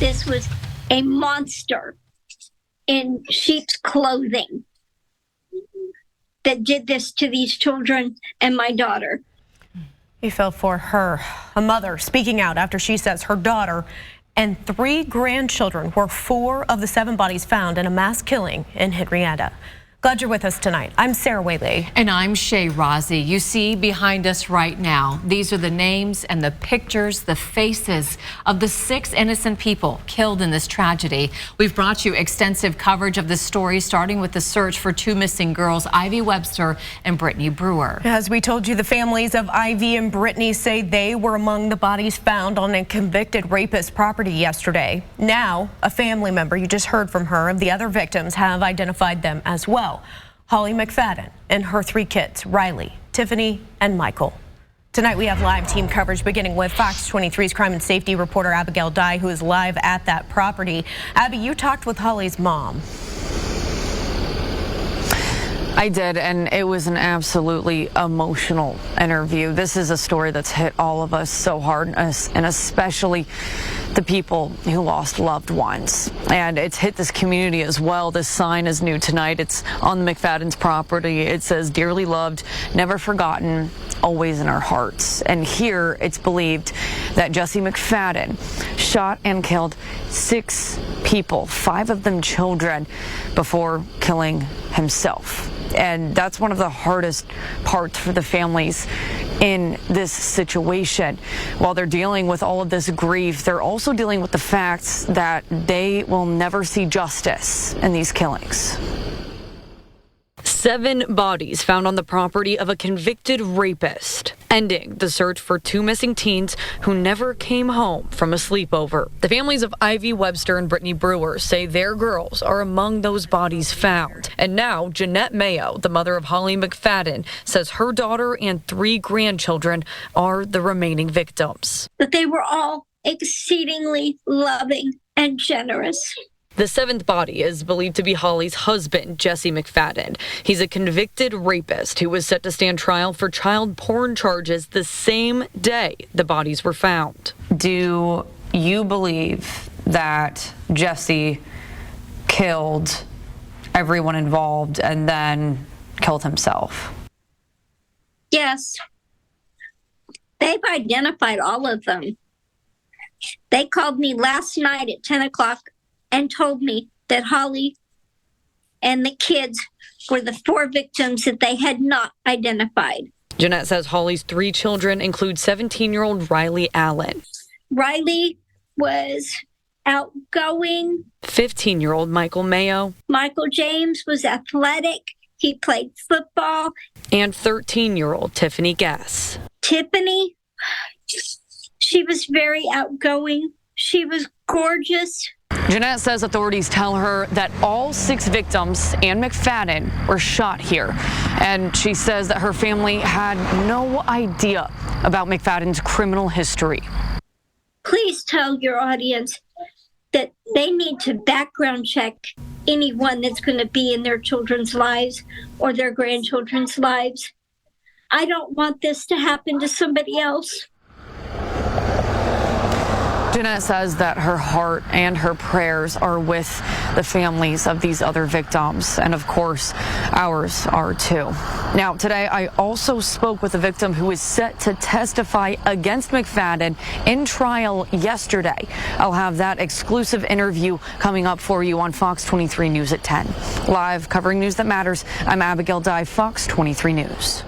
this was a monster in sheep's clothing that did this to these children and my daughter. We feel for her, a mother speaking out after she says her daughter and 3 grandchildren were 4 of the 7 bodies found in a mass killing in Henryetta. Glad you're with us tonight. I'm Sarah Whaley. And I'm Shay Rozzi. You see behind us right now, these are the names and the pictures, the faces of the 6 innocent people killed in this tragedy. We've brought you extensive coverage of this story, starting with the search for 2 missing girls, Ivy Webster and Brittany Brewer. As we told you, the families of Ivy and Brittany say they were among the bodies found on a convicted rapist property yesterday. Now, a family member, you just heard from her, of the other victims have identified them as well. Holly McFadden and her 3 kids, Riley, Tiffany, and Michael. Tonight we have live team coverage beginning with Fox 23's crime and safety reporter Abigail Dye, who is live at that property. Abby, you talked with Holly's mom. I did, and it was an absolutely emotional interview. This is a story that's hit all of us so hard, and especially the people who lost loved ones. And it's hit this community as well. This sign is new tonight. It's on the McFadden's property. It says, "Dearly loved, never forgotten, always in our hearts." And here it's believed that Jesse McFadden shot and killed 6 people, 5 of them children, before killing himself. And that's one of the hardest parts for the families in this situation. While they're dealing with all of this grief, they're also dealing with the facts that they will never see justice in these killings. 7 bodies found on the property of a convicted rapist, ending the search for 2 missing teens who never came home from a sleepover. The families of Ivy Webster and Brittany Brewer say their girls are among those bodies found. And now Janette Mayo, the mother of Holly McFadden, says her daughter and 3 grandchildren are the remaining victims. But they were all exceedingly loving and generous. The 7th body is believed to be Holly's husband, Jesse McFadden. He's a convicted rapist who was set to stand trial for child porn charges the same day the bodies were found. Do you believe that Jesse killed everyone involved and then killed himself? Yes. They've identified all of them. They called me last night at 10 o'clock and told me that Holly and the kids were the 4 victims that they had not identified. Janette says Holly's 3 children include 17-year-old Riley Allen. Riley was outgoing. 15-year-old Michael Mayo. Michael James was athletic. He played football. And 13-year-old Tiffany Guess. Tiffany, she was very outgoing. She was gorgeous. Janette says authorities tell her that all 6 victims and McFadden were shot here. And she says that her family had no idea about McFadden's criminal history. Please tell your audience that they need to background check anyone that's going to be in their children's lives or their grandchildren's lives. I don't want this to happen to somebody else. Janette says that her heart and her prayers are with the families of these other victims, and of course, ours are too. Now, today, I also spoke with a victim who is set to testify against McFadden in trial yesterday. I'll have that exclusive interview coming up for you on Fox 23 News at 10. Live covering news that matters, I'm Abigail Dye, Fox 23 News.